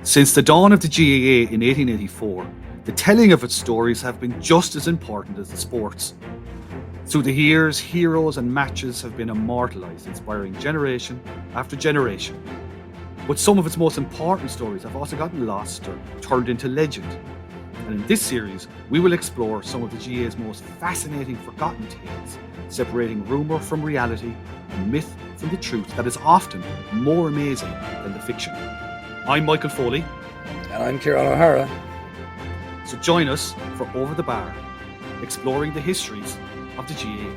Since the dawn of the GAA in 1884, the telling of its stories have been just as important as the sports. Through the years, heroes and matches have been immortalised, inspiring generation after generation. But some of its most important stories have also gotten lost or turned into legend. And in this series, we will explore some of the GAA's most fascinating forgotten tales, separating rumour from reality and myth from the truth that is often more amazing than the fiction. I'm Michael Foley. And I'm Ciaran O'Hara. So join us for Over the Bar, exploring the histories of the GAA.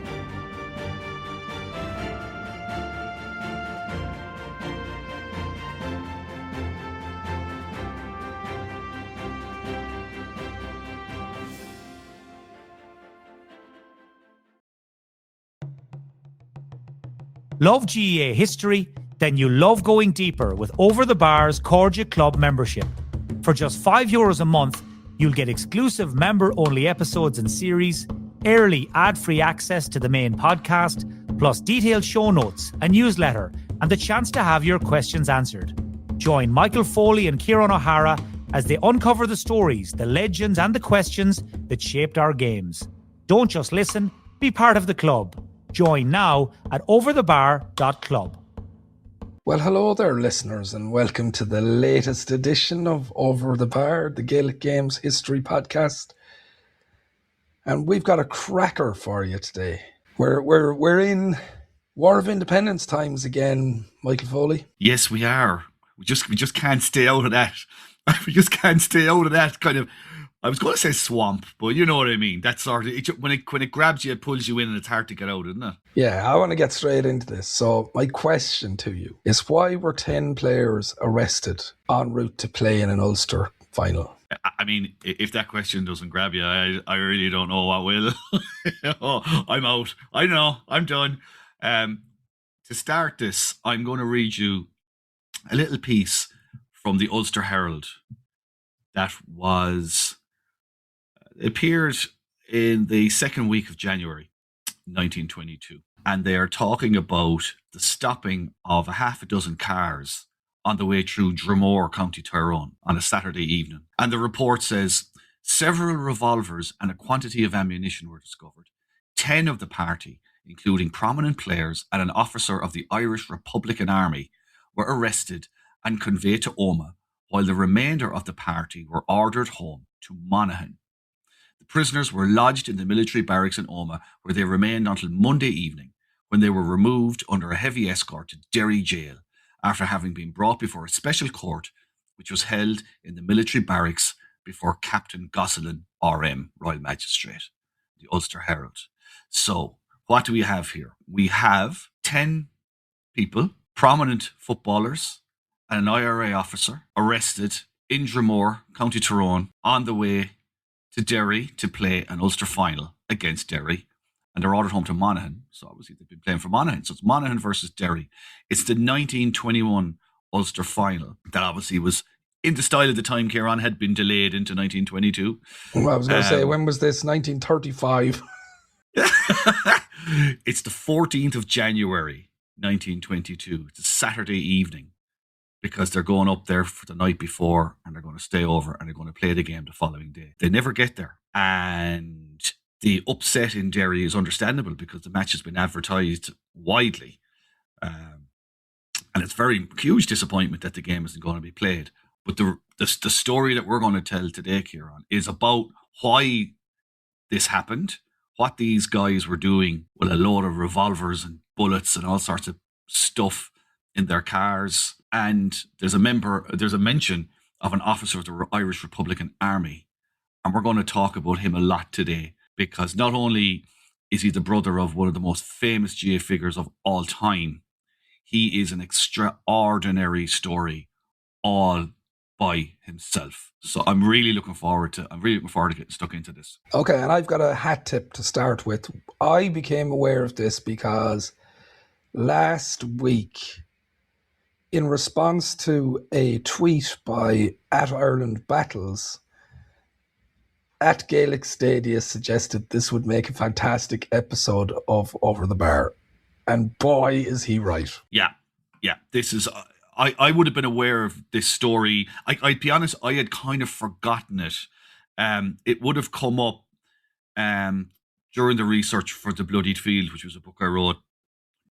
Love GAA history? Then you love going deeper with Over the Bar's Cordia Club membership. For just €5 a month, you'll get exclusive member-only episodes and series, early ad-free access to the main podcast, plus detailed show notes, a newsletter, and the chance to have your questions answered. Join Michael Foley and Ciaran O'Hara as they uncover the stories, the legends, and the questions that shaped our games. Don't just listen, be part of the club. Join now at overthebar.club. Well, hello there, listeners, and welcome to the latest edition of Over the Bar, the Gaelic Games History Podcast. And we've got a cracker for you today. We're in War of Independence times again, Michael Foley. Yes, we are. We just can't stay out of that. We just can't stay out of that kind of. I was going to say swamp, but you know what I mean. That sort of when it grabs you, it pulls you in, and it's hard to get out, isn't it? Yeah, I want to get straight into this. So my question to you is, why were 10 players arrested en route to play in an Ulster Final? I mean, if that question doesn't grab you, I really don't know what will. Oh, I'm out. I know. I'm done. To start this, I'm going to read you a little piece from the Ulster Herald that appeared in the second week of January 1922. And they are talking about the stopping of a half a dozen cars on the way through Dromore, County Tyrone, on a Saturday evening. And the report says, several revolvers and a quantity of ammunition were discovered. 10 of the party, including prominent players and an officer of the Irish Republican Army, were arrested and conveyed to Omagh, while the remainder of the party were ordered home to Monaghan. The prisoners were lodged in the military barracks in Omagh, where they remained until Monday evening, when they were removed under a heavy escort to Derry Jail, after having been brought before a special court, which was held in the military barracks before Captain Gosselin, RM, Royal Magistrate, the Ulster Herald. So, what do we have here? We have 10 people, prominent footballers, and an IRA officer arrested in Dromore, County Tyrone, on the way to Derry to play an Ulster Final against Derry, and they're ordered home to Monaghan. So obviously they've been playing for Monaghan. So it's Monaghan versus Derry. It's the 1921 Ulster Final that obviously was, in the style of the time, Ciaran, had been delayed into 1922. Well, I was going to say, when was this? 1935? It's the 14th of January 1922. It's a Saturday evening, because they're going up there for the night before, and they're going to stay over, and they're going to play the game the following day. They never get there. And the upset in Derry is understandable, because the match has been advertised widely. And it's very huge disappointment that the game isn't going to be played. But the story that we're going to tell today, Ciaran, is about why this happened, what these guys were doing with a load of revolvers and bullets and all sorts of stuff in their cars. And there's a mention of an officer of the Irish Republican Army. And we're going to talk about him a lot today, because not only is he the brother of one of the most famous GAA figures of all time, he is an extraordinary story all by himself. So I'm really looking forward to getting stuck into this. Okay, and I've got a hat tip to start with. I became aware of this because last week, in response to a tweet by @IrelandBattles, @Gaelic Stadia suggested this would make a fantastic episode of Over the Bar. And boy, is he right. Yeah. This is, I would have been aware of this story. I'd be honest, I had kind of forgotten it. It would have come up during the research for The Bloodied Field, which was a book I wrote a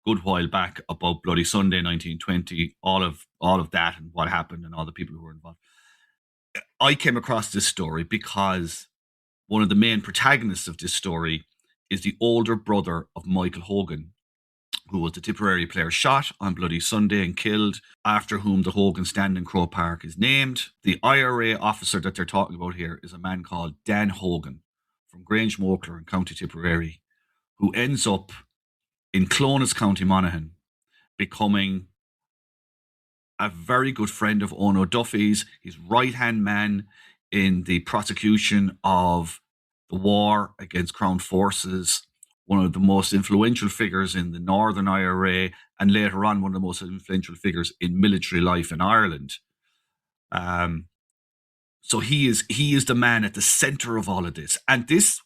good while back about Bloody Sunday 1920, all of that and what happened and all the people who were involved. I came across this story because one of the main protagonists of this story is the older brother of Michael Hogan, who was the Tipperary player shot on Bloody Sunday and killed, after whom the Hogan stand in Croke Park is named. The IRA officer that they're talking about here is a man called Dan Hogan from Grange Mochler in County Tipperary, who ends up in Clones, County Monaghan, becoming a very good friend of Ono Duffy's, his right-hand man in the prosecution of the war against Crown forces, one of the most influential figures in the Northern IRA, and later on one of the most influential figures in military life in Ireland. So he is the man at the center of all of this. And this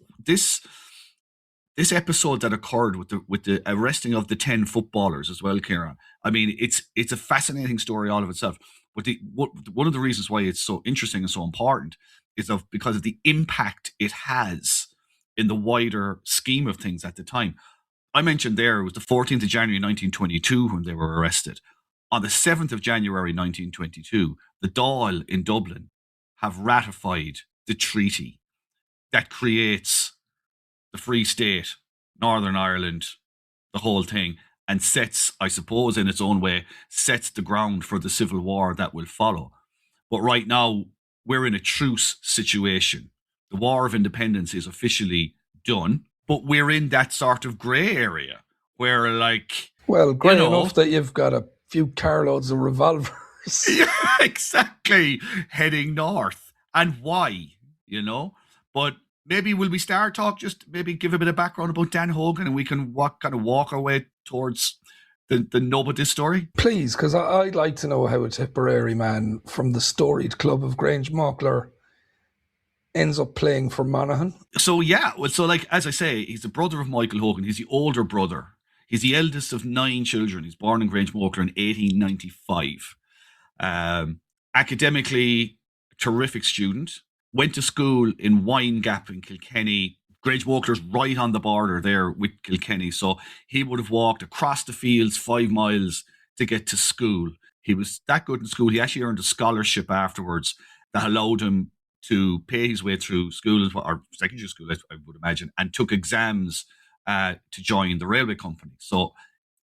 episode that occurred with the arresting of the 10 footballers as well, Ciaran, I mean, it's a fascinating story all of itself. But one of the reasons why it's so interesting and so important is because of the impact it has in the wider scheme of things at the time. I mentioned there it was the 14th of January 1922 when they were arrested. On the 7th of January 1922, the Dáil in Dublin have ratified the treaty that creates the Free State, Northern Ireland, the whole thing, and sets, I suppose, in its own way, sets the ground for the civil war that will follow. But right now, we're in a truce situation. The War of Independence is officially done, but we're in that sort of grey area where, like... Well, grey enough that you've got a few carloads of revolvers. Yeah, exactly. Heading north. And why, But maybe will we start talk, just maybe give a bit of background about Dan Hogan, and we can walk our way towards the nub of this story? Please, because I'd like to know how a Tipperary man from the storied club of Grange Mochler ends up playing for Monaghan. So like as I say, he's the brother of Michael Hogan. He's the older brother. He's the eldest of 9 children. He's born in Grange Mochler in 1895. Academically, terrific student. Went to school in Wine Gap in Kilkenny. Grange Mochler's right on the border there with Kilkenny. So he would have walked across the fields 5 miles to get to school. He was that good in school. He actually earned a scholarship afterwards that allowed him to pay his way through school, or secondary school, I would imagine, and took exams to join the railway company. So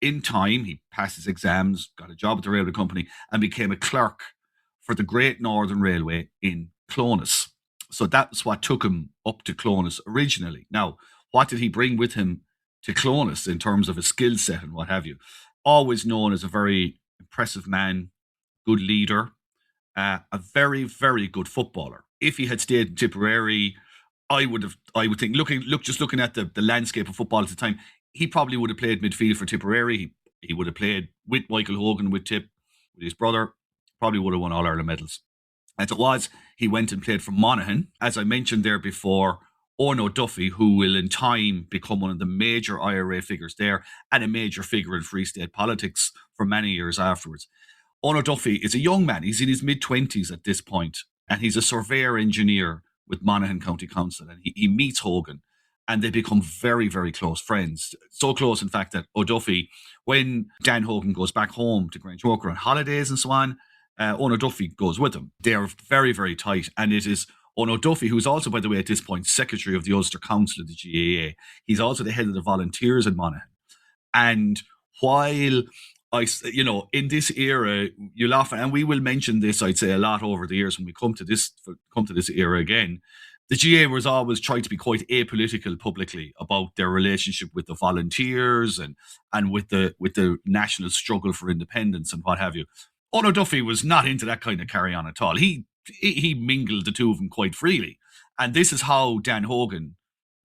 in time, he passed his exams, got a job at the railway company, and became a clerk for the Great Northern Railway in Clones. So that's what took him up to Clones originally. Now, what did he bring with him to Clones in terms of a skill set and what have you? Always known as a very impressive man, good leader, a very, very good footballer. If he had stayed in Tipperary, I would think, looking at the landscape of football at the time, he probably would have played midfield for Tipperary. He would have played with Michael Hogan, with Tip, with his brother, probably would have won All Ireland medals. As it was, he went and played for Monaghan. As I mentioned there before, Ono Duffy, who will in time become one of the major IRA figures there and a major figure in Free State politics for many years afterwards. Ono Duffy is a young man. He's in his mid-20s at this point, and he's a surveyor engineer with Monaghan County Council. And he meets Hogan, and they become very, very close friends. So close, in fact, that O'Duffy, when Dan Hogan goes back home to Grange Mochler on holidays and so on, Ono Duffy goes with him. They are very, very tight. And it is Ono Duffy, who's also, by the way, at this point, secretary of the Ulster Council of the GAA. He's also the head of the volunteers in Monaghan. And while in this era, you'll often, and we will mention this, I'd say, a lot over the years when we come to this era again, the GAA was always trying to be quite apolitical publicly about their relationship with the volunteers and with the national struggle for independence and what have you. Ono Duffy was not into that kind of carry-on at all. He mingled the two of them quite freely. And this is how Dan Hogan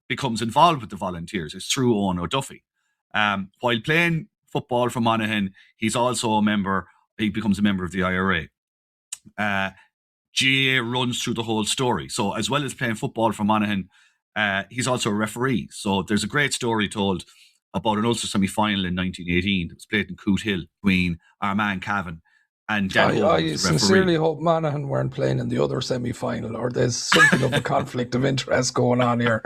becomes involved with the volunteers. It's through Ono Duffy. While playing football for Monaghan, he's also he becomes a member of the IRA. GAA runs through the whole story. So as well as playing football for Monaghan, he's also a referee. So there's a great story told about an Ulster semi-final in 1918. It was played in Coot Hill between Armagh and Cavan. And Dan Hogan I was the referee. sincerely hope Monaghan weren't playing in the other semi-final, or there's something of a conflict of interest going on here.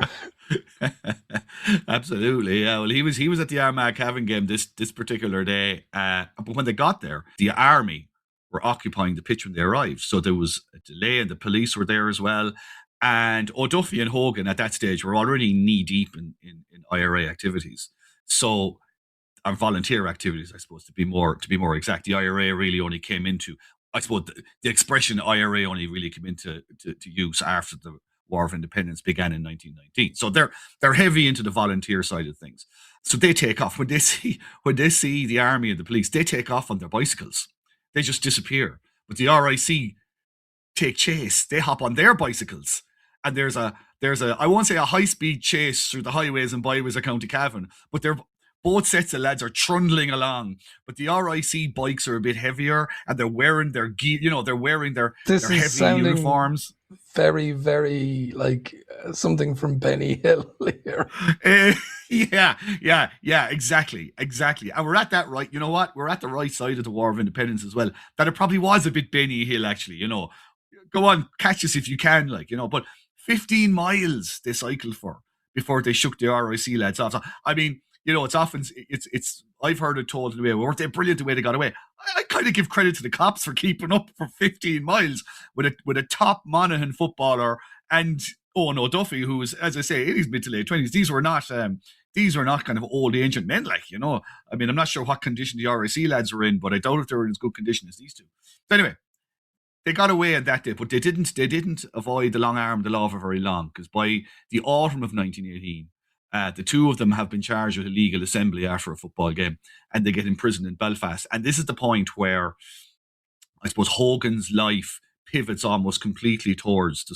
Absolutely, yeah. Well, he was at the Armagh Cavan game this particular day. But when they got there, the army were occupying the pitch when they arrived, so there was a delay, and the police were there as well. And O'Duffy and Hogan at that stage were already knee deep in IRA activities. So, our volunteer activities, I suppose, to be more exact. The IRA really only came into, I suppose, the expression IRA only really came into use after the War of Independence began in 1919. So they're heavy into the volunteer side of things. So they take off when they see the army and the police. They take off on their bicycles. They just disappear. But the RIC take chase. They hop on their bicycles, and there's a I won't say a high speed chase through the highways and byways of County Cavan, but they're both sets of lads are trundling along, but the RIC bikes are a bit heavier, and they're wearing their gear. They're wearing their heavy uniforms. Very, very like something from Benny Hill here. Yeah, exactly. And we're at that right. You know what? We're at the right side of the War of Independence as well. That it probably was a bit Benny Hill, actually. Go on, catch us if you can, But 15 miles they cycled for before they shook the RIC lads off. So, I mean, it's often it's I've heard it told in the way, weren't they brilliant the way they got away? I kind of give credit to the cops for keeping up for 15 miles with a top Monaghan footballer and Owen O'Duffy, who was, as I say, in his mid to late 20s. These were not kind of old ancient men, I mean, I'm not sure what condition the RIC lads were in, but I doubt if they were in as good condition as these two. So anyway, they got away on that day, but they didn't avoid the long arm of the law for very long, because by the autumn of 1918, the two of them have been charged with illegal assembly after a football game, and they get imprisoned in Belfast. And this is the point where, I suppose, Hogan's life pivots almost completely towards the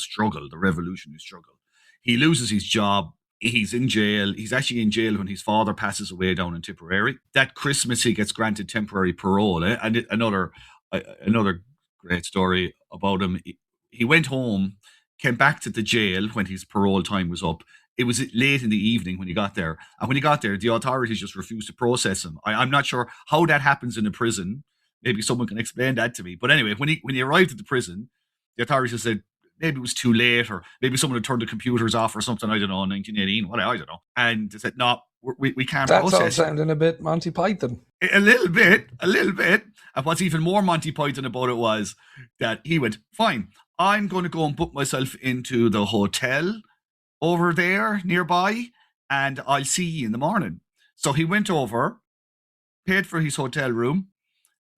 revolutionary struggle. He loses his job. He's in jail. He's actually in jail when his father passes away down in Tipperary. That Christmas, he gets granted temporary parole. And another great story about him. He went home, came back to the jail when his parole time was up. It was late in the evening when he got there. And when he got there, the authorities just refused to process him. I'm not sure how that happens in a prison. Maybe someone can explain that to me. But anyway, when he arrived at the prison, the authorities just said maybe it was too late, or maybe someone had turned the computers off or something. I don't know, in 1918, what, I don't know. And they said, no, we can't process. That's all sounding a bit Monty Python. A little bit. And what's even more Monty Python about it was that he went, fine, I'm going to go and book myself into the hotel over there nearby, and I'll see you in the morning. So he went over, paid for his hotel room,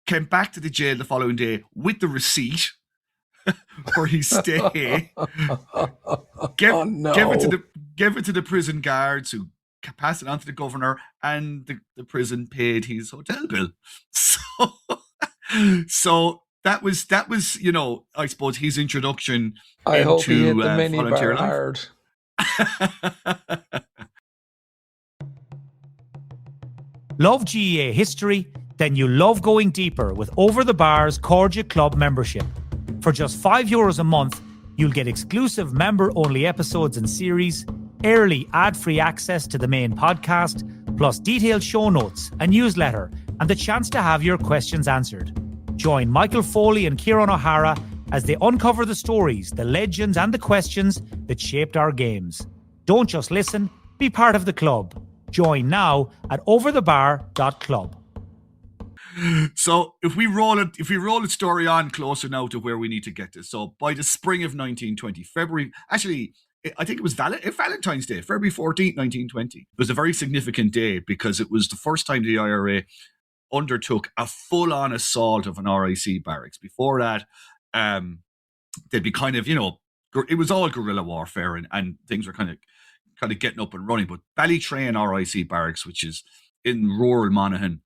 came back to the jail the following day with the receipt for his stay. Gave it to the prison guards, who passed it on to the governor, and the prison paid his hotel bill. So that was I suppose his introduction. I hope he hit the minibar hard. Love GEA history? Then you love going deeper with Over the Bar's Cordia Club membership. For just €5 a month, you'll get exclusive member-only episodes and series, early ad-free access to the main podcast, plus detailed show notes, a newsletter, and the chance to have your questions answered. Join Michael Foley and Ciaran O'Hara as they uncover the stories, the legends, and the questions that shaped our games. Don't just listen, be part of the club. Join now at overthebar.club. So if we roll the story on closer now to where we need to get to. So by the spring of 1920, February, actually, I think it was Valentine's Day, February 14th, 1920. It was a very significant day because it was the first time the IRA undertook a full-on assault of an RIC barracks. Before that, they'd be kind of, it was all guerrilla warfare and things were kind of getting up and running. But Ballytrain RIC barracks, which is in rural Monaghan,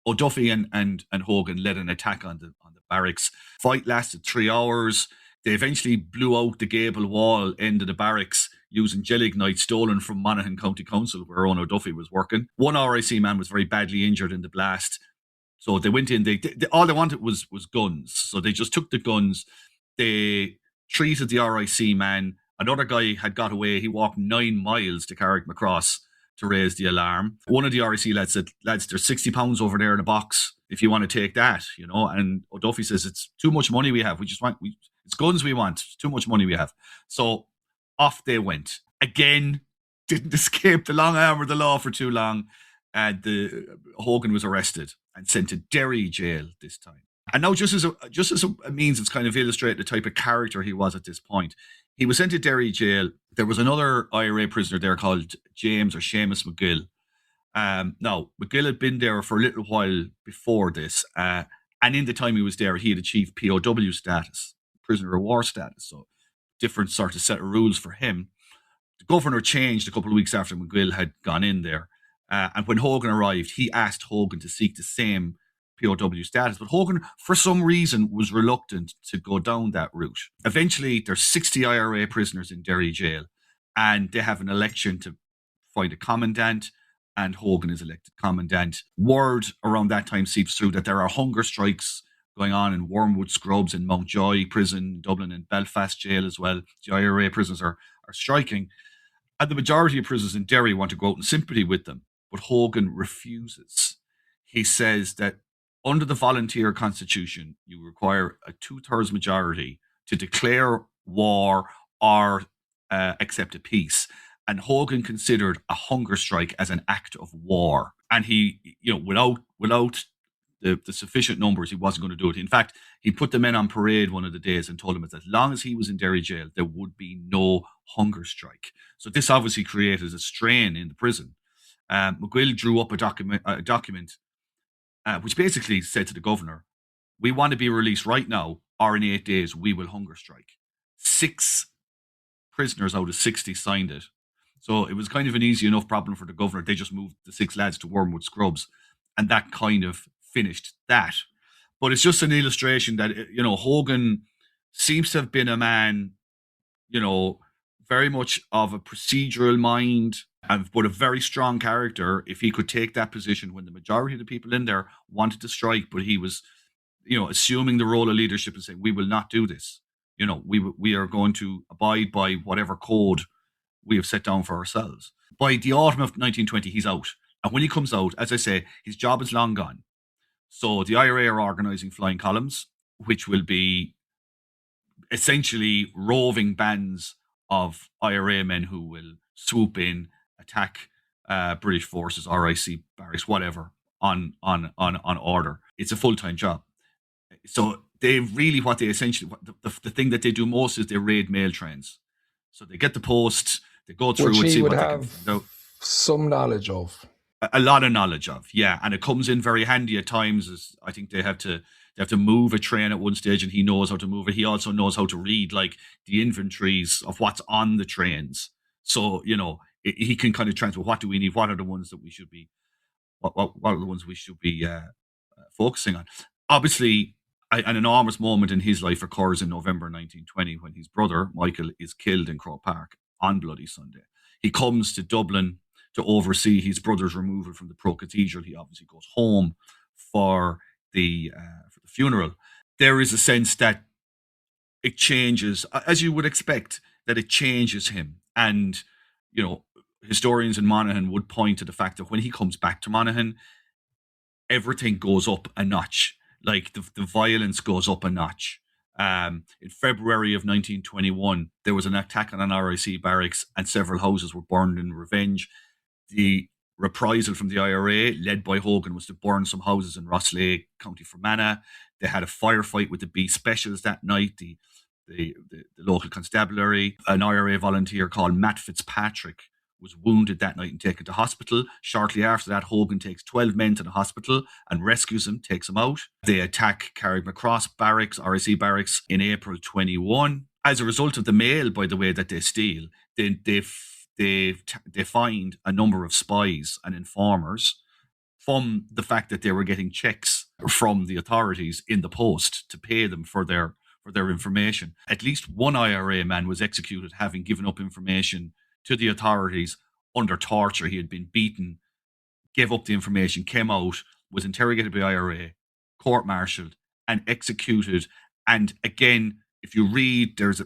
O'Duffy and Hogan led an attack on the barracks. Fight lasted 3 hours. They eventually blew out the gable wall end of the barracks using gelignite stolen from Monaghan County Council, where Owen O'Duffy was working. One RIC man was very badly injured in the blast. So they went in, they all they wanted was guns. So they just took the guns. They treated the RIC man. Another guy had got away. He walked 9 miles to Carrickmacross to raise the alarm. One of the RIC lads said, lads, there's £60 over there in a box. if you want to take that, And O'Duffy says, it's too much money we have. It's guns we want. It's too much money we have. So off they went. Again, didn't escape the long arm of the law for too long. And Hogan was arrested and sent to Derry jail this time. And now, just as a means of kind of illustrating the type of character he was at this point, he was sent to Derry jail. There was another IRA prisoner there called James or Seamus McGill. Now, McGill had been there for a little while before this. And in the time he was there, he had achieved POW status, prisoner of war status. So different sort of set of rules for him. The governor changed a couple of weeks after McGill had gone in there. And when Hogan arrived, he asked Hogan to seek the same POW status. But Hogan, for some reason, was reluctant to go down that route. Eventually, there's 60 IRA prisoners in Derry jail, and they have an election to find a commandant, and Hogan is elected commandant. Word around that time seeps through that there are hunger strikes going on in Wormwood Scrubs, in Mountjoy prison, Dublin, and Belfast jail as well. The IRA prisoners are striking. And the majority of prisoners in Derry want to go out in sympathy with them. But Hogan refuses. He says that under the volunteer constitution, you require a 2/3 majority to declare war or accept a peace. And Hogan considered a hunger strike as an act of war. And he, without the sufficient numbers, he wasn't going to do it. In fact, he put the men on parade one of the days and told them that as long as he was in Derry jail, there would be no hunger strike. So this obviously created a strain in the prison. McGill drew up a document which basically said to the governor, we want to be released right now, or in 8 days, we will hunger strike. 6 prisoners out of 60 signed it. So it was kind of an easy enough problem for the governor. They just moved the 6 lads to Wormwood Scrubs, and that kind of finished that. But it's just an illustration that, Hogan seems to have been a man, very much of a procedural mind, but a very strong character. If he could take that position when the majority of the people in there wanted to strike, but he was, assuming the role of leadership and saying, we will not do this. We are going to abide by whatever code we have set down for ourselves. By the autumn of 1920, he's out. And when he comes out, as I say, his job is long gone. So the IRA are organising flying columns, which will be essentially roving bands of IRA men who will swoop in, attack British forces, RIC barracks, whatever, on order. It's a full-time job. So the thing that they do most is they raid mail trains. So they get the post, they go through and see what they can find out. Some knowledge of. A lot of knowledge of, yeah. And it comes in very handy at times. As I think they have to move a train at one stage, and he knows how to move it. He also knows how to read like the inventories of what's on the trains. So, he can kind of transfer, what do we need? What are the ones that we should be, what are the ones we should be focusing on? Obviously, an enormous moment in his life occurs in November 1920 when his brother, Michael, is killed in Croke Park on Bloody Sunday. He comes to Dublin to oversee his brother's removal from the Pro Cathedral. He obviously goes home for the funeral. There is a sense that it changes, as you would expect, that it changes him. And, historians in Monaghan would point to the fact that when he comes back to Monaghan, everything goes up a notch. Like the violence goes up a notch. In February of 1921, there was an attack on an RIC barracks and several houses were burned in revenge. The reprisal from the IRA, led by Hogan, was to burn some houses in Rosslea, County Fermanagh. They had a firefight with the B Specials that night, the local constabulary. An IRA volunteer called Matt Fitzpatrick was wounded that night and taken to hospital. Shortly after that, Hogan takes 12 men to the hospital and rescues them, takes them out. They attack Carrickmacross barracks, RIC barracks, in April 21. As a result of the mail, by the way, that they steal, they find a number of spies and informers from the fact that they were getting checks from the authorities in the post to pay them for their information. At least one IRA man was executed having given up information to the authorities under torture. He had been beaten, gave up the information, came out, was interrogated by IRA, court-martialed, and executed. And again, if you read, there's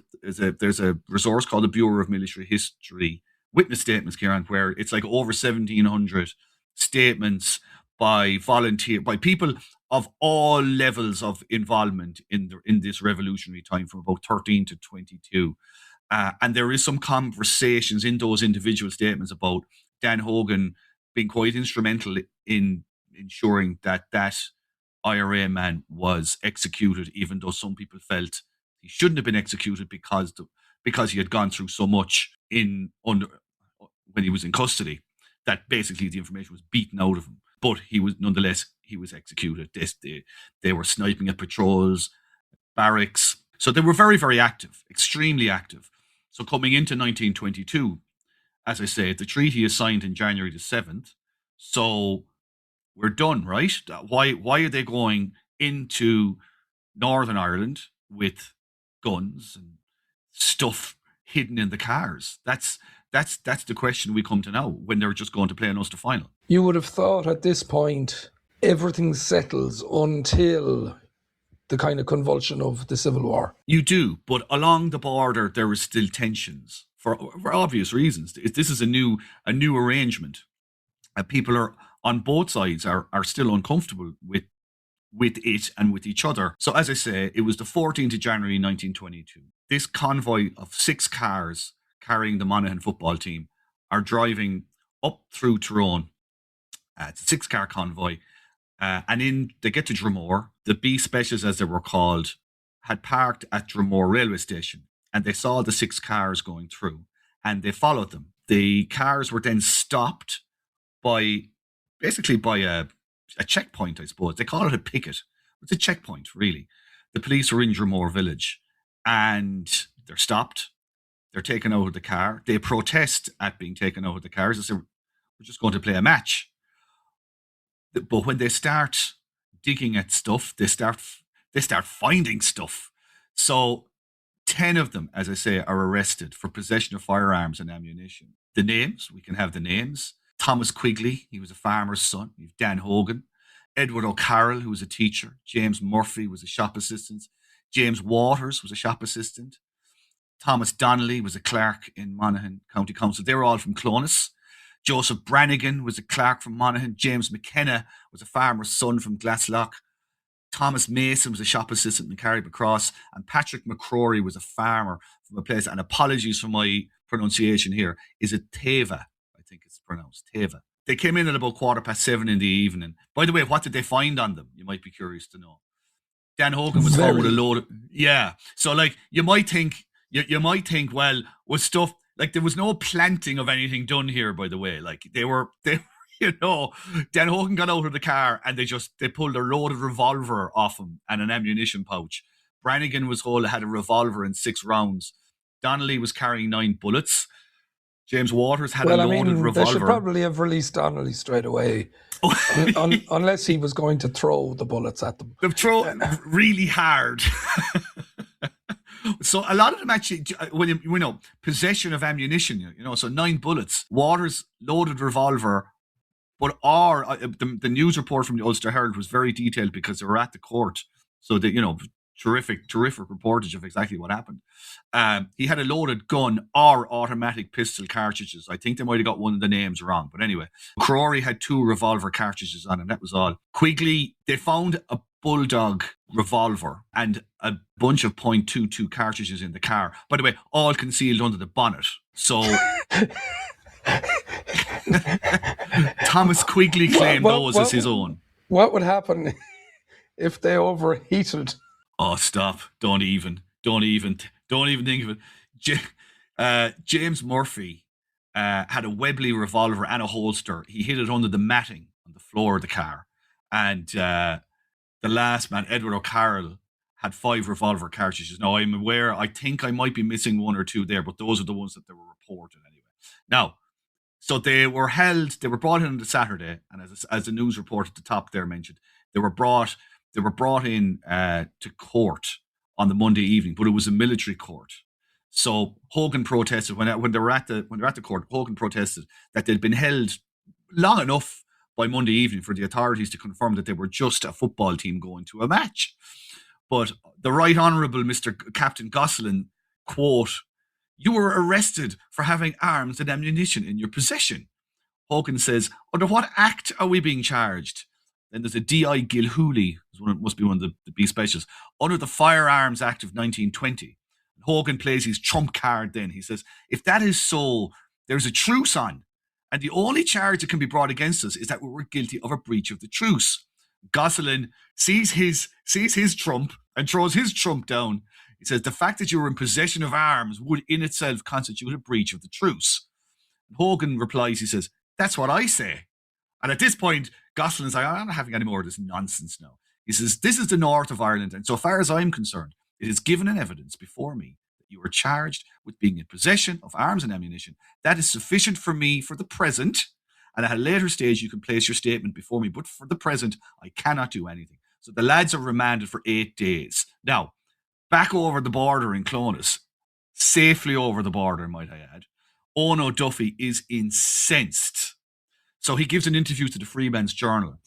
a resource called the Bureau of Military History, witness statements, Ciaran, where it's like over 1,700 statements by people of all levels of involvement in this revolutionary time from about 13 to 22. And there is some conversations in those individual statements about Dan Hogan being quite instrumental in ensuring that IRA man was executed, even though some people felt he shouldn't have been executed because he had gone through so much when he was in custody, that basically the information was beaten out of him. But he was executed. They were sniping at patrols, barracks. So they were very, very active, extremely active. So coming into 1922, as I say, the treaty is signed in January the 7th. So we're done, right? Why are they going into Northern Ireland with guns and stuff hidden in the cars? That's the question we come to now, when they're just going to play an Ulster Final. You would have thought at this point everything settles until the kind of convulsion of the Civil War. You do, but along the border there is still tensions for obvious reasons. This is a new arrangement. People are on both sides are still uncomfortable with it and with each other. So as I say, it was the 14th of January 1922. This convoy of 6 cars carrying the Monaghan football team are driving up through Tyrone. It's a 6-car convoy. And they get to Dromore. The B Specials, as they were called, had parked at Dromore railway station, and they saw the 6 cars going through, and they followed them. The cars were then stopped by a checkpoint, I suppose. They call it a picket. It's a checkpoint, really. The police are in Dromore village, and they're stopped. They're taken out of the car. They protest at being taken out of the cars. They say, we're just going to play a match. But when they start digging at stuff, they start finding stuff. So 10 of them, as I say, are arrested for possession of firearms and ammunition. The names, we can have the names. Thomas Quigley, he was a farmer's son. We have Dan Hogan. Edward O'Carroll, who was a teacher. James Murphy was a shop assistant. James Waters was a shop assistant. Thomas Donnelly was a clerk in Monaghan County Council. They were all from Clones. Joseph Brannigan was a clerk from Monaghan. James McKenna was a farmer's son from Glasslock. Thomas Mason was a shop assistant in Carrickmacross. And Patrick McCrory was a farmer from a place, and apologies for my pronunciation here, is it Teva? I think it's pronounced Teva. They came in at about 7:15 in the evening. By the way, what did they find on them? You might be curious to know. Dan Hogan was found with a load of... Yeah. So, like, you might think, well, was stuff... Like, there was no planting of anything done here, by the way. Like, they were, Dan Hogan got out of the car and they pulled a loaded revolver off him and an ammunition pouch. Brannigan had a revolver in 6 rounds. Donnelly was carrying 9 bullets. James Waters had a loaded revolver. They should probably have released Donnelly straight away, unless he was going to throw the bullets at them. They throw really hard. So a lot of them actually, when possession of ammunition, so 9 bullets. Waters loaded revolver, but the news report from the Ulster Herald was very detailed because they were at the court. So terrific reportage of exactly what happened. He had a loaded gun or automatic pistol cartridges. I think they might have got one of the names wrong, but anyway. Crowry had 2 revolver cartridges on him. That was all. Quigley, they found a Bulldog revolver and a bunch of .22 cartridges in the car. By the way, all concealed under the bonnet. So Thomas Quigley claimed those as his own. What would happen if they overheated? Oh, stop. Don't even think of it. James Murphy had a Webley revolver and a holster. He hid it under the matting on the floor of the car. And the last man, Edward O'Carroll, had 5 revolver cartridges. Now, I'm aware, I think I might be missing 1 or 2 there, but those are the ones that they were reported anyway. Now, so they were brought in on the Saturday, and as the news report at the top there mentioned, they were brought in to court on the Monday evening, but it was a military court. So Hogan protested when they were at the court. Hogan protested that they'd been held long enough by Monday evening for the authorities to confirm that they were just a football team going to a match. But the Right Honourable Mr. Captain Gosselin, quote, "You were arrested for having arms and ammunition in your possession. Hogan says, under what act are we being charged? Then there's a D.I. Gilhooly, must be one of the B specials, under the Firearms Act of 1920. Hogan plays his trump card then. He says, if that is so, there's a truce on. And the only charge that can be brought against us is that we were guilty of a breach of the truce. Gosselin sees his trump and throws his trump down. He says, the fact that you were in possession of arms would in itself constitute a breach of the truce. And Hogan replies, he says, that's what I say. And at this point, Gosselin's like, I'm not having any more of this nonsense now. He says, this is the north of Ireland, and so far as I'm concerned, it is given in evidence before me that you are charged with being in possession of arms and ammunition. That is sufficient for me for the present, and at a later stage you can place your statement before me, but for the present, I cannot do anything. So the lads are remanded for 8 days. Now, back over the border in Clonus, safely over the border, might I add, Owen O'Duffy is incensed. So he gives an interview to the Freeman's Journal.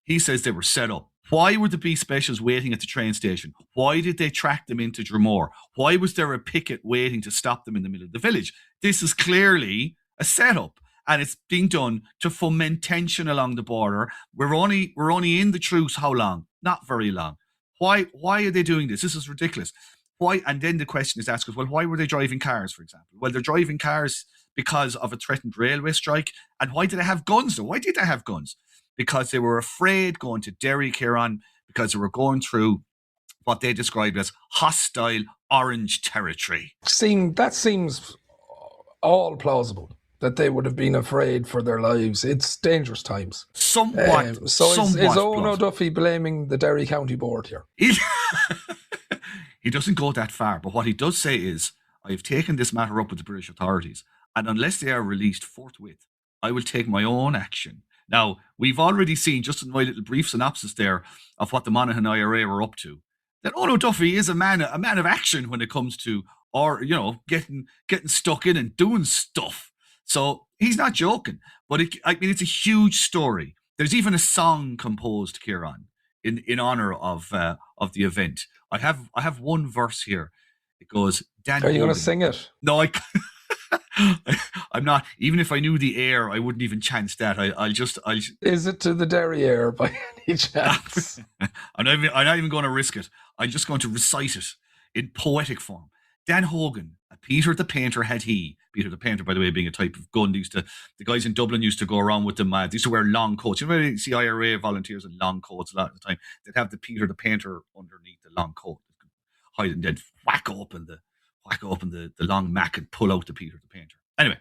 He says they were set up. Why were the B specials waiting at the train station? Why did they track them into Dromore? Why was there a picket waiting to stop them in the middle of the village? This is clearly a setup, and it's being done to foment tension along the border. We're only in the truce how long? Not very long. Why are they doing this? This is ridiculous. Why? And then the question is asked, well, why were they driving cars, for example? Well, they're driving cars because of a threatened railway strike. And why did they have guns, though? Why did they have guns? Because they were afraid going to Derry, Ciaran, because they were going through what they described as hostile orange territory. That seems all plausible, that they would have been afraid for their lives. It's dangerous times. Somewhat. Is Owen O'Duffy blaming the Derry County Board here? He doesn't go that far, but what he does say is, I have taken this matter up with the British authorities, and unless they are released forthwith, I will take my own action. Now, we've already seen, just in my little brief synopsis there, of what the Monaghan IRA were up to, that Owen O'Duffy is a man of action when it comes to, or getting stuck in and doing stuff. So he's not joking, but it's a huge story. There's even a song composed, Ciaran, in honor of the event. I have one verse here. It goes, Dan. Are you going to sing it? No, I'm not. Even if I knew the air, I wouldn't even chance that. Is it to the Derry air by any chance? I'm not even going to risk it. I'm just going to recite it in poetic form. Dan Hogan, a Peter the Painter had he. Peter the Painter, by the way, being a type of gun. The guys in Dublin used to go around with them. They used to wear long coats. You know, you see IRA volunteers in long coats a lot of the time. They'd have the Peter the Painter underneath the long coat. Hide and then whack open the long mac and pull out the Peter the Painter. Anyway,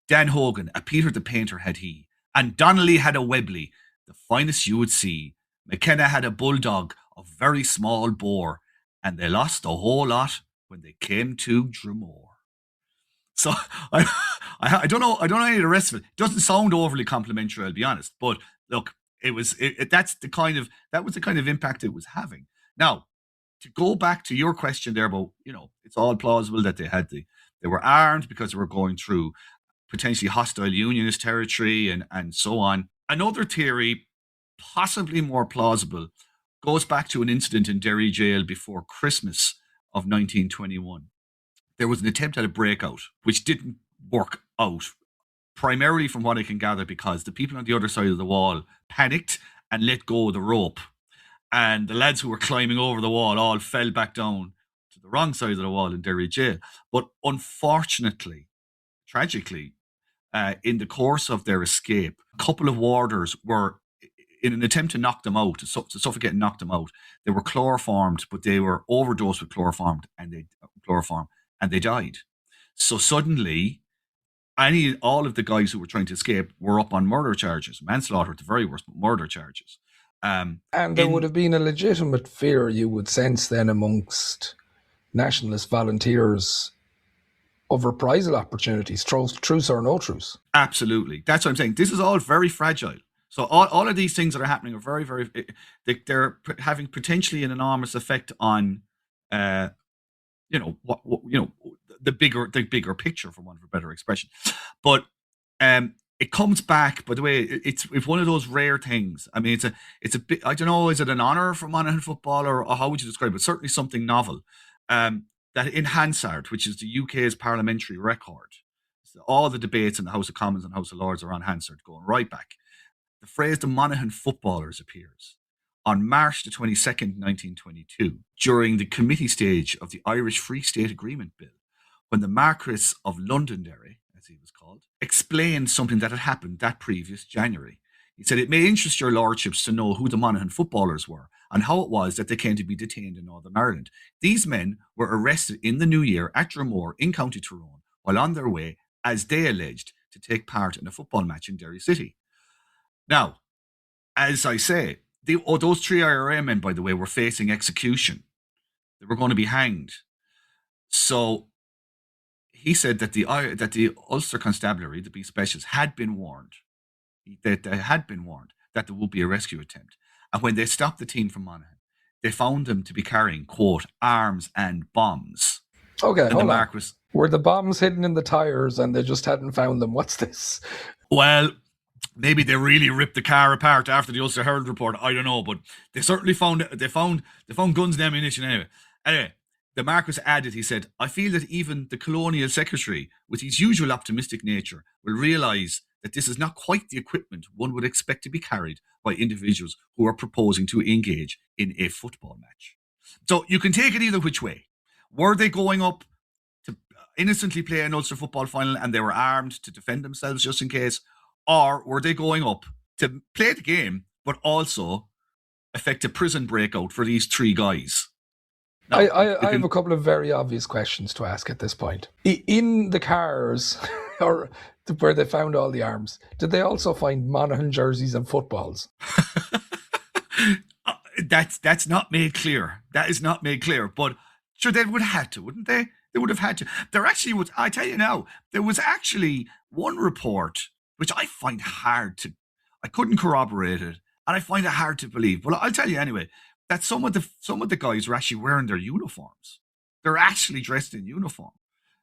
Dan Hogan, a Peter the Painter had he. And Donnelly had a Webley, the finest you would see. McKenna had a bulldog, a very small boar. And they lost a whole lot when they came to Dromore. So I don't know any of the rest of it. It doesn't sound overly complimentary, I'll be honest. But look, that was the kind of impact it was having. Now, to go back to your question there about, it's all plausible that they were armed because they were going through potentially hostile unionist territory and so on. Another theory, possibly more plausible, goes back to an incident in Derry jail before Christmas of 1921. There was an attempt at a breakout, which didn't work out, primarily from what I can gather, because the people on the other side of the wall panicked and let go of the rope. And the lads who were climbing over the wall all fell back down to the wrong side of the wall in Derry jail. But unfortunately, tragically, in the course of their escape, a couple of warders were, in an attempt to knock them out, to suffocate and knock them out, they were chloroformed, but they were overdosed with chloroform, and they died. So suddenly, all of the guys who were trying to escape were up on murder charges, manslaughter at the very worst, but murder charges. And there would have been a legitimate fear, you would sense then, amongst nationalist volunteers of reprisal opportunities, truce or no truce. Absolutely. That's what I'm saying. This is all very fragile. So all of these things that are happening are very, very, they're having potentially an enormous effect on, the bigger picture, for want of a better expression. But it comes back, by the way, it's one of those rare things. I mean, it's a bit, I don't know, is it an honour for Monaghan football, or how would you describe it? Certainly something novel. That in Hansard, which is the UK's parliamentary record, all the debates in the House of Commons and House of Lords are on Hansard, going right back. The phrase "the Monaghan footballers" appears on March the 22nd, 1922, during the committee stage of the Irish Free State Agreement Bill, when the Marquess of Londonderry, as he was called, explained something that had happened that previous January. He said, "It may interest your lordships to know who the Monaghan footballers were and how it was that they came to be detained in Northern Ireland. These men were arrested in the new year at Dromore in County Tyrone while on their way, as they alleged, to take part in a football match in Derry City." Now, as I say, those three IRA men, by the way, were facing execution. They were going to be hanged. So he said that the Ulster Constabulary, the B Specials, had been warned. They had been warned that there would be a rescue attempt. And when they stopped the team from Monaghan, they found them to be carrying, quote, arms and bombs. Okay, and hold on. Were the bombs hidden in the tires and they just hadn't found them? What's this? Well, maybe they really ripped the car apart after the Ulster Herald report. I don't know, but they certainly found guns and ammunition anyway. Anyway, the Marquess added, he said, "I feel that even the Colonial Secretary, with his usual optimistic nature, will realise that this is not quite the equipment one would expect to be carried by individuals who are proposing to engage in a football match." So you can take it either which way. Were they going up to innocently play an Ulster football final and they were armed to defend themselves just in case? Or were they going up to play the game, but also affect a prison breakout for these three guys? Now, I have a couple of very obvious questions to ask at this point. In the cars, or where they found all the arms, did they also find Monaghan jerseys and footballs? That's not made clear. That is not made clear. But sure, they would have had to, wouldn't they? They would have had to. There actually was, I tell you now, there was actually one report which I find I couldn't corroborate it, and I find it hard to believe. But I'll tell you anyway, that some of the guys were actually wearing their uniforms. They're actually dressed in uniform.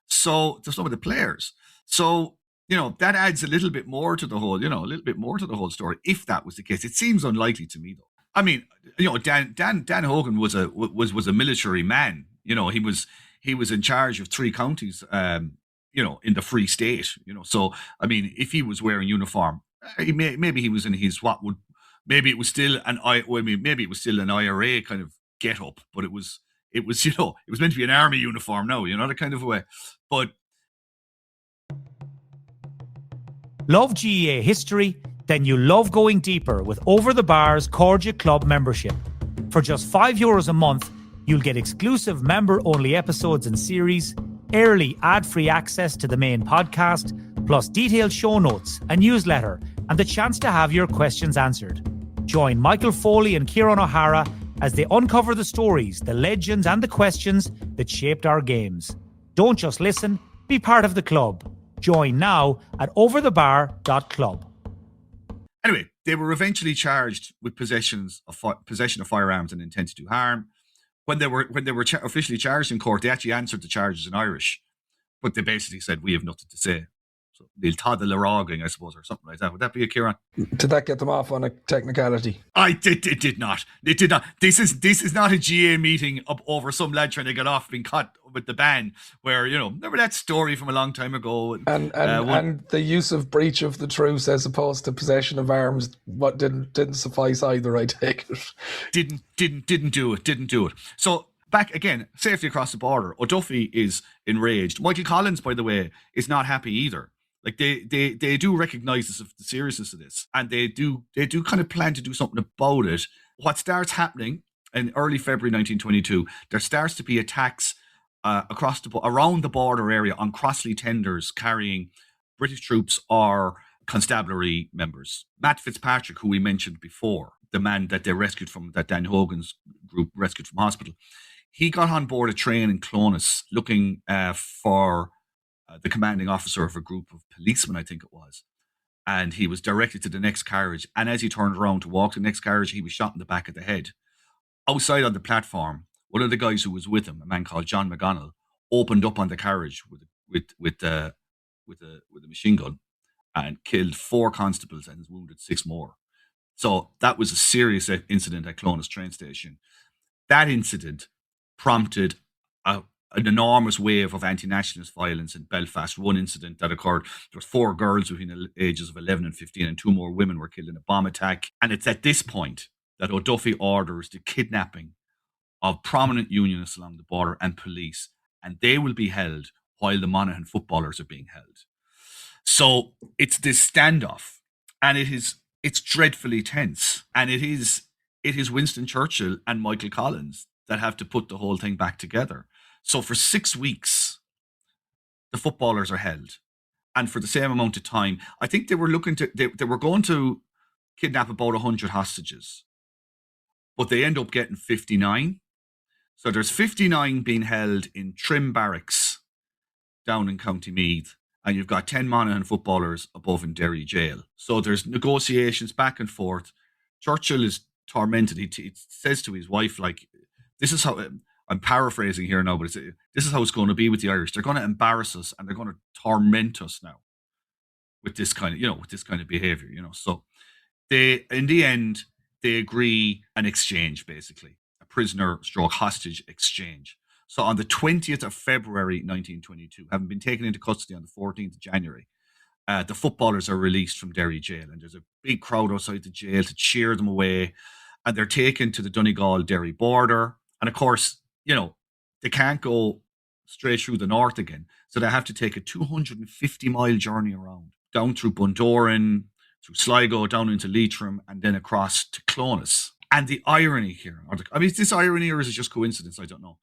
So to some of the players. So, that adds a little bit more to the whole story, if that was the case. It seems unlikely to me, though. I mean, Dan Hogan was a military man. He was in charge of 3 counties, in the Free State, So, I mean, if he was wearing uniform, maybe he was in his maybe it was still an IRA kind of get up, but it was it was meant to be an army uniform now, that kind of way. But love GEA history? Then you love going deeper with Over the Bar's Cordia Club membership. For just €5 a month, you'll get exclusive member-only episodes and series, early ad-free access to the main podcast, plus detailed show notes, a newsletter, and the chance to have your questions answered. Join Michael Foley and Ciaran O'Hara as they uncover the stories, the legends, and the questions that shaped our games. Don't just listen, be part of the club. Join now at overthebar.club. Anyway, they were eventually charged with possession of firearms and intent to do harm. When they were officially charged in court, they actually answered the charges in Irish, but they basically said, "We have nothing to say." So they'll tada larogging, I suppose, or something like that. Would that be a Ciaran? Did that get them off on a technicality? It did not. It did not. This is not a GA meeting up over some lad trying to get off being caught with the ban. Where remember that story from a long time ago, and the use of breach of the truce as opposed to possession of arms, what didn't suffice either. I take it. Didn't do it. So back again, safety across the border. O'Duffy is enraged. Michael Collins, by the way, is not happy either. Like they do recognise the seriousness of this, and they do kind of plan to do something about it. What starts happening in early February 1922, there starts to be attacks around the border area on Crossley tenders carrying British troops or constabulary members. Matt Fitzpatrick, who we mentioned before, the man that that Dan Hogan's group rescued from hospital, he got on board a train in Clones looking for the commanding officer of a group of policemen, I think it was. And he was directed to the next carriage. And as he turned around to walk to the next carriage, he was shot in the back of the head. Outside on the platform, one of the guys who was with him, a man called John McGonnell, opened up on the carriage with a machine gun and killed 4 constables and wounded 6 more. So that was a serious incident at Clones train station. That incident prompted an enormous wave of anti-nationalist violence in Belfast. One incident that occurred, there was 4 girls between the ages of 11 and 15, and 2 more women were killed in a bomb attack. And it's at this point that O'Duffy orders the kidnapping of prominent unionists along the border and police, and they will be held while the Monaghan footballers are being held. So it's this standoff, and it's dreadfully tense, and it is Winston Churchill and Michael Collins that have to put the whole thing back together. So for 6 weeks, the footballers are held, and for the same amount of time, I think they were they were going to kidnap about 100 hostages, but they end up getting 59. So there's 59 being held in Trim Barracks down in County Meath, and you've got 10 Monaghan footballers above in Derry Jail. So there's negotiations back and forth. Churchill is tormented. He says to his wife, like, this is how, I'm paraphrasing here now, but this is how it's going to be with the Irish. They're going to embarrass us, and they're going to torment us now with this kind of behavior, So in the end, they agree an exchange, basically. Prisoner/hostage exchange. So on the 20th of February 1922, having been taken into custody on the 14th of January, the footballers are released from Derry Jail, and there's a big crowd outside the jail to cheer them away, and they're taken to the Donegal-Derry border. And of course, they can't go straight through the north again, so they have to take a 250-mile journey around, down through Bundoran, through Sligo, down into Leitrim, and then across to Clones. And the irony here, is this irony or is it just coincidence? I don't know.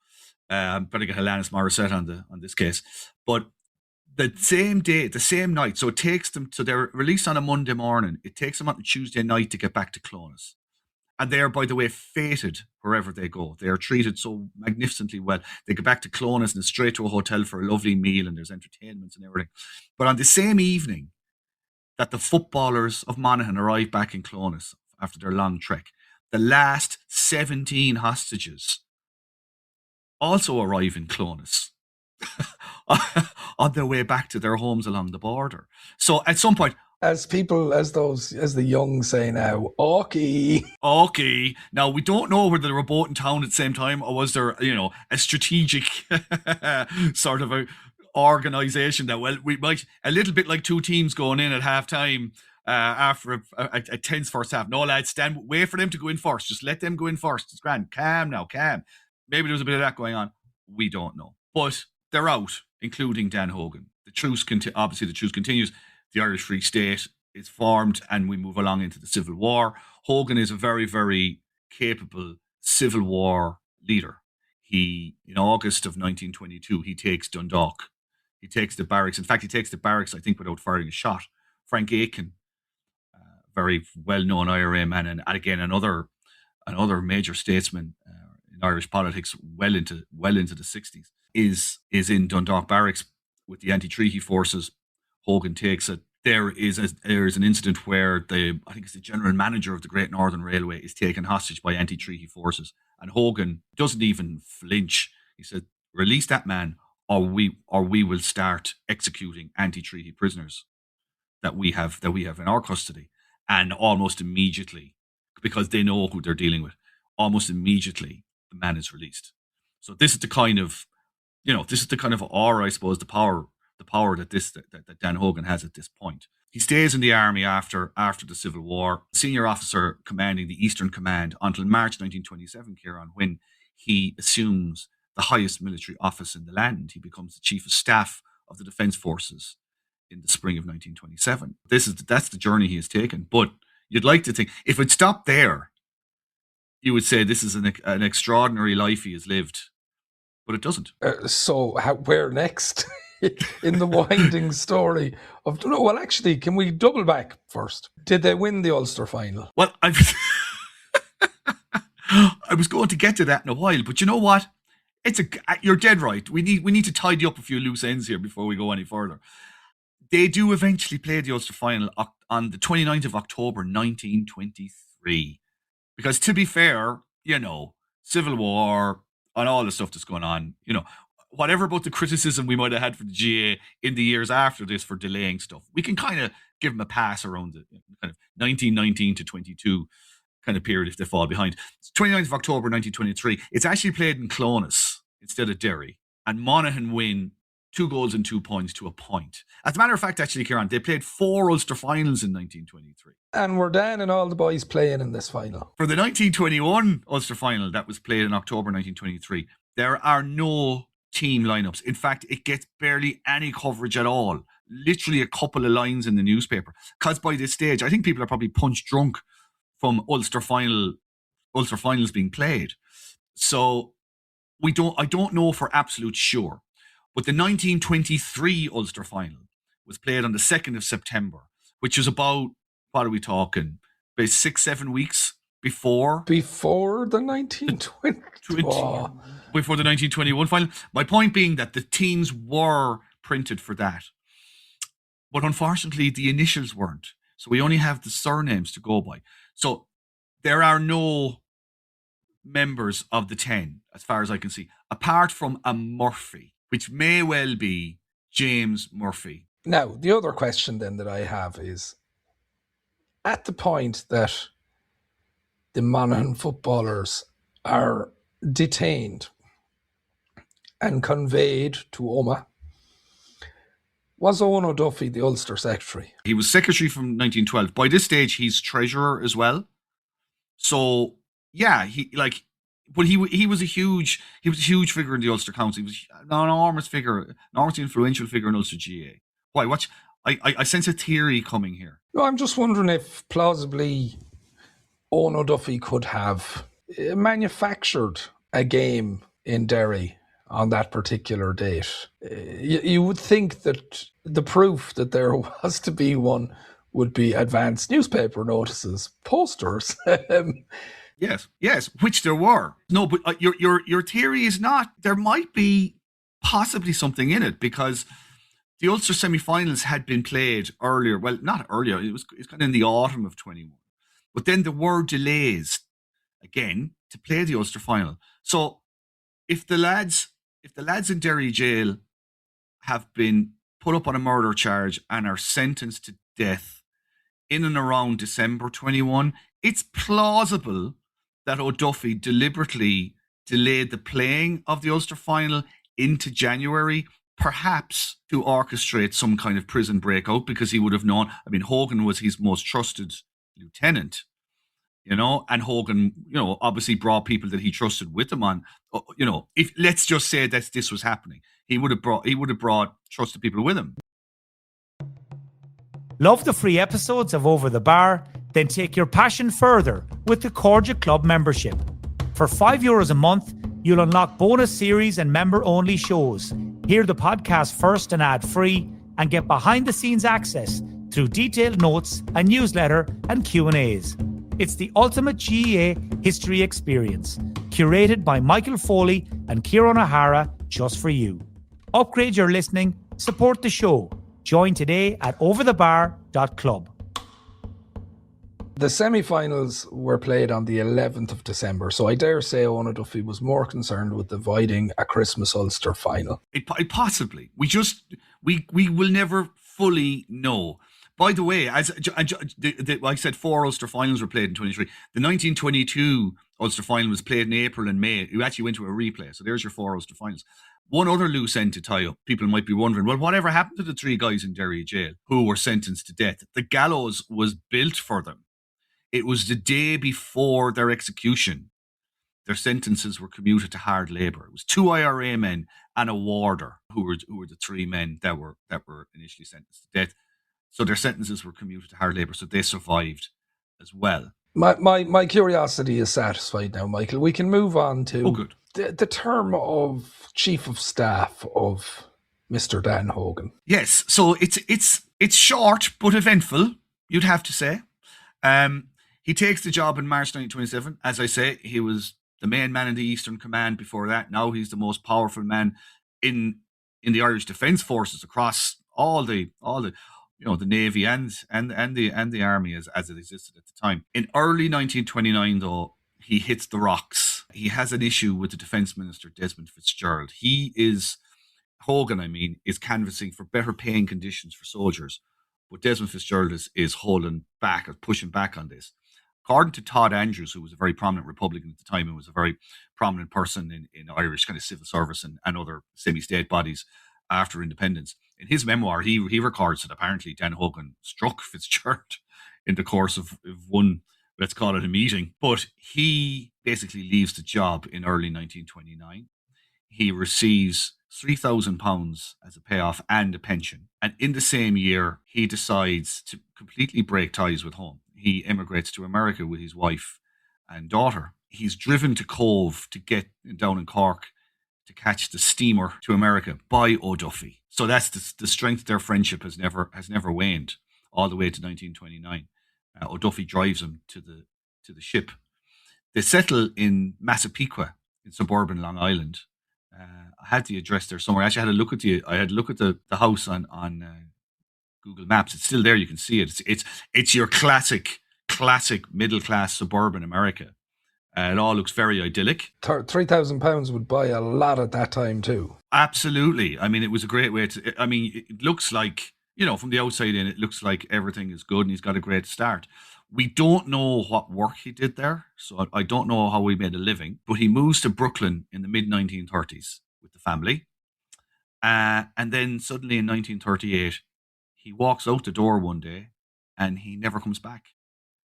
Better get Alanis Morissette on this case. But the same day, the same night, so it takes them, so they're released on a Monday morning. It takes them on a Tuesday night to get back to Clones. And they are, by the way, fated wherever they go. They are treated so magnificently well. They go back to Clones and straight to a hotel for a lovely meal, and there's entertainments and everything. But on the same evening that the footballers of Monaghan arrive back in Clones after their long trek, the last 17 hostages also arrive in Clones on their way back to their homes along the border. So at some point, as the young say now, okay. Now we don't know whether they were both in town at the same time, or was there, a strategic sort of a organization that, well, we might, a little bit like 2 teams going in at half time. After a tense first half. No, lads, wait for them to go in first. Just let them go in first. It's grand. Calm. Maybe there's a bit of that going on. We don't know. But they're out, including Dan Hogan. Obviously, the truce continues. The Irish Free State is formed, and we move along into the Civil War. Hogan is a very, very capable Civil War leader. In August of 1922, he takes Dundalk. He takes the barracks. In fact, he takes the barracks, I think, without firing a shot. Frank Aiken, very well-known IRA man, and again another major statesman in Irish politics, well into the 60s, is in Dundalk Barracks with the anti-treaty forces. Hogan takes it. There is an incident where I think it's the general manager of the Great Northern Railway is taken hostage by anti-treaty forces, and Hogan doesn't even flinch. He said, "Release that man, or we will start executing anti-treaty prisoners that we have in our custody." And almost immediately, because they know who they're dealing with, almost immediately the man is released. So this is the kind of, aura, I suppose, the power that Dan Hogan has at this point. He stays in the army after the Civil War, senior officer commanding the Eastern Command until March 1927, Ciaran, when he assumes the highest military office in the land. He becomes the Chief of Staff of the Defence Forces in the spring of 1927. That's the journey he has taken. But you'd like to think, if it stopped there, you would say this is an extraordinary life he has lived. But it doesn't. Where next in the winding story of? No, well, actually, can we double back first? Did they win the Ulster Final? Well, I was going to get to that in a while, but you know what? You're dead right. We need to tidy up a few loose ends here before we go any further. They do eventually play the Ulster Final on the 29th of October 1923. Because to be fair, Civil War and all the stuff that's going on, whatever about the criticism we might have had for the GA in the years after this for delaying stuff, we can kind of give them a pass around the kind of 1919 to 22 kind of period if they fall behind. It's 29th of October 1923. It's actually played in Clones instead of Derry. and Monaghan win 2 goals and 2 points to a point. As a matter of fact, actually, Ciaran, they played 4 Ulster finals in 1923. And we're Dan and all the boys playing in this final. For the 1921 Ulster final that was played in October 1923, there are no team lineups. In fact, it gets barely any coverage at all. Literally a couple of lines in the newspaper. Because by this stage, I think people are probably punch drunk from Ulster finals being played. So I don't know for absolute sure. But the 1923 Ulster final was played on the 2nd of September, which is about, what are we talking, about 6-7 weeks before the 1920 before the 1921 final. My point being that the teams were printed for that, but unfortunately the initials weren't. So we only have the surnames to go by. So there are no members of the 10, as far as I can see, apart from a Murphy, which may well be James Murphy. Now, the other question then that I have is, at the point that the Monaghan footballers are detained and conveyed to Omagh, was Owen O'Duffy the Ulster secretary? He was secretary from 1912. By this stage, he's treasurer as well. So yeah, he was a huge figure in the Ulster Council. He was an enormous figure, enormously influential figure in Ulster GA. Why? I sense a theory coming here. No, I'm just wondering if plausibly Owen O'Duffy could have manufactured a game in Derry on that particular date. You would think that the proof that there was to be one would be advanced newspaper notices, posters. Yes, which there were. No, but your theory is not. There might be possibly something in it, because the Ulster semi-finals had been played earlier. Well, not earlier. It's kind of in the autumn of 21. But then there were delays again to play the Ulster final. So if the lads in Derry jail have been put up on a murder charge and are sentenced to death in and around December 21, it's plausible that O'Duffy deliberately delayed the playing of the Ulster final into January, perhaps to orchestrate some kind of prison breakout, because he would have known. I mean, Hogan was his most trusted lieutenant, and Hogan, obviously brought people that he trusted with him on. If let's just say that this was happening, he would have brought trusted people with him. Love the free episodes of Over the Bar? Then take your passion further with the Cordia Club membership. For €5 a month, you'll unlock bonus series and member-only shows, hear the podcast first and ad-free, and get behind-the-scenes access through detailed notes, a newsletter, and Q&As. It's the ultimate GEA history experience, curated by Michael Foley and Ciaran O'Hara just for you. Upgrade your listening, support the show. Join today at overthebar.club. The semi-finals were played on the 11th of December, so I dare say Owen O'Duffy was more concerned with avoiding a Christmas Ulster final. Possibly. We will never fully know. By the way, I said 4 Ulster finals were played in 23. The 1922 Ulster final was played in April and May. You actually went to a replay. So there's your 4 Ulster finals. One other loose end to tie up. People might be wondering, well, whatever happened to the 3 guys in Derry jail who were sentenced to death? The gallows was built for them. It was the day before their execution. Their sentences were commuted to hard labour. It was 2 IRA men and a warder who were the 3 men that were initially sentenced to death. So their sentences were commuted to hard labour, so they survived as well. My curiosity is satisfied now, Michael. We can move on to the term of Chief of Staff of Mr. Dan Hogan. Yes, so it's short but eventful, you'd have to say. He takes the job in March 1927. As I say, he was the main man in the Eastern Command before that. Now he's the most powerful man in the Irish Defence Forces across all the the Navy and the Army as it existed at the time. In early 1929, though, he hits the rocks. He has an issue with the Defence Minister, Desmond Fitzgerald. Hogan is canvassing for better paying conditions for soldiers, but Desmond Fitzgerald is holding back or pushing back on this. According to Todd Andrews, who was a very prominent Republican at the time and was a very prominent person in Irish kind of civil service and other semi-state bodies after independence, in his memoir, he records that apparently Dan Hogan struck Fitzgerald in the course of one, let's call it a meeting. But he basically leaves the job in early 1929. He receives £3,000 as a payoff and a pension. And in the same year, he decides to completely break ties with home. He emigrates to America with his wife and daughter. He's driven to Cove to get down in Cork to catch the steamer to America by O'Duffy. So that's the strength of their friendship has never waned all the way to 1929. O'Duffy drives him to the ship. They settle in Massapequa in suburban Long Island. I had the address there somewhere. Actually, I had a look at the house on Google Maps. It's still there. You can see it. It's your classic middle class suburban America. It all looks very idyllic. £3,000 would buy a lot at that time too. Absolutely. I mean, it was a great way to. I mean, it looks like, from the outside in, it looks like everything is good and he's got a great start. We don't know what work he did there, so I don't know how he made a living, but he moves to Brooklyn in the mid-1930s with the family. And then suddenly in 1938, he walks out the door one day and he never comes back.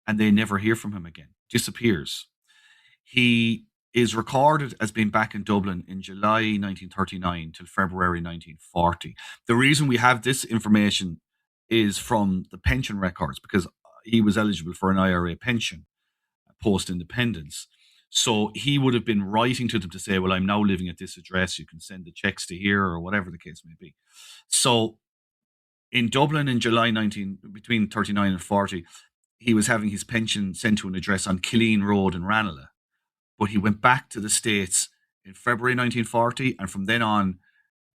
And they never hear from him again. Disappears. He is recorded as being back in Dublin in July 1939 till February 1940. The reason we have this information is from the pension records, because he was eligible for an IRA pension post-independence. So he would have been writing to them to say, well, I'm now living at this address. You can send the checks to here or whatever the case may be. So in Dublin in July between 39 and 40, he was having his pension sent to an address on Killeen Road in Ranelagh. But he went back to the States in February 1940. And from then on,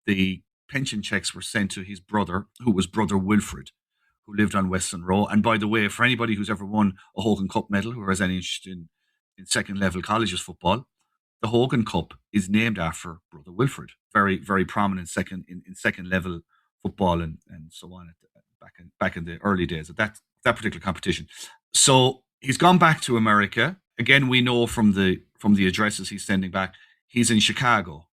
the pension checks were sent to his brother, who was Brother Wilfred, who lived on Weston Row. And by the way, for anybody who's ever won a Hogan Cup medal, who has any interest in second level colleges football, the Hogan Cup is named after Brother Wilfred. Very, very prominent in second level football and so on back in the early days of that particular competition. So he's gone back to America. Again, we know from the addresses he's sending back, he's in Chicago.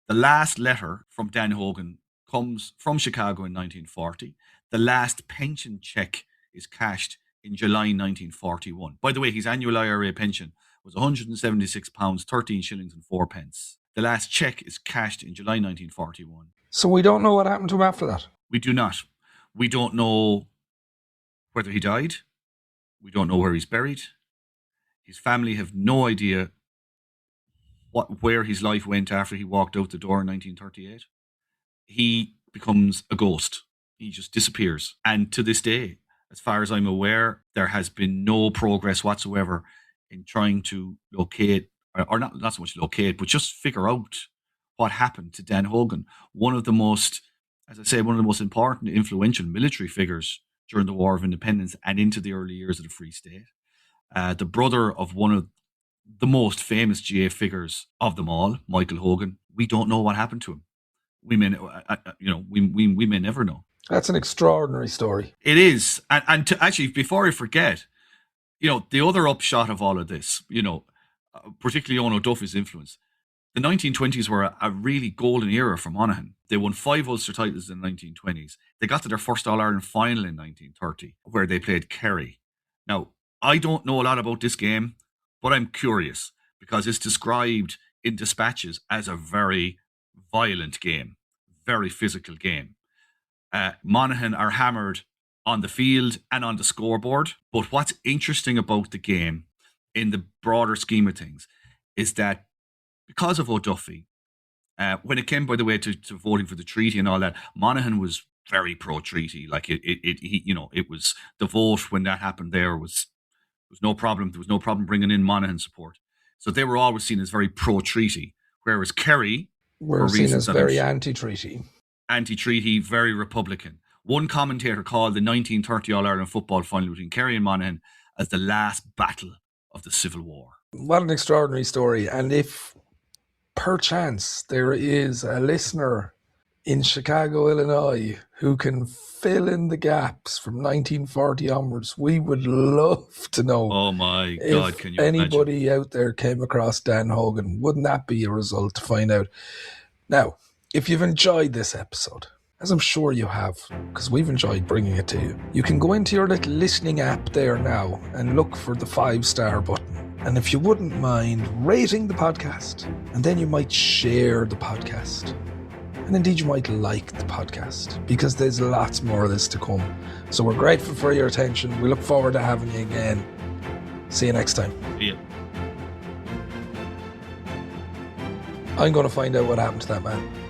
The last letter from Dan Hogan comes from Chicago in 1940. The last pension check is cashed in July 1941. By the way, his annual IRA pension was £176, 13 shillings and 4 pence. The last check is cashed in July 1941. So we don't know what happened to him after that? We do not. We don't know whether he died. We don't know where he's buried. His family have no idea where his life went after he walked out the door in 1938. He becomes a ghost. He just disappears. And to this day, as far as I'm aware, there has been no progress whatsoever in trying to locate, or not so much locate, but just figure out what happened to Dan Hogan. One of the most important, influential military figures during the War of Independence and into the early years of the Free State. The brother of one of the most famous GA figures of them all, Michael Hogan. We don't know what happened to him. We may never know. That's an extraordinary story. It is. And to actually, before I forget, the other upshot of all of this, particularly on O'Duffy's influence, the 1920s were a really golden era for Monaghan. They won 5 Ulster titles in the 1920s. They got to their first All-Ireland final in 1930, where they played Kerry. Now, I don't know a lot about this game, but I'm curious because it's described in dispatches as a very violent game, very physical game. Monaghan are hammered on the field and on the scoreboard. But what's interesting about the game in the broader scheme of things is that because of O'Duffy, when it came, by the way, to voting for the treaty and all that, Monaghan was very pro-treaty. Like it was the vote when that happened. There was no problem. There was no problem bringing in Monaghan support. So they were always seen as very pro-treaty, whereas Kerry were seen as very anti-treaty. Anti-treaty, very Republican. One commentator called the 1930 All-Ireland football final between Kerry and Monaghan as the last battle of the Civil War. What an extraordinary story. And if perchance there is a listener in Chicago, Illinois, who can fill in the gaps from 1940 onwards. We would love to know. Oh my God, if can you anybody out there came across Dan Hogan. Wouldn't that be a result to find out? Now, if you've enjoyed this episode, as I'm sure you have, because we've enjoyed bringing it to you, you can go into your little listening app there now and look for the 5-star button. And if you wouldn't mind rating the podcast, and then you might share the podcast. And indeed you might like the podcast, because there's lots more of this to come. So we're grateful for your attention. We look forward to having you again. See you next time. See ya. I'm going to find out what happened to that man.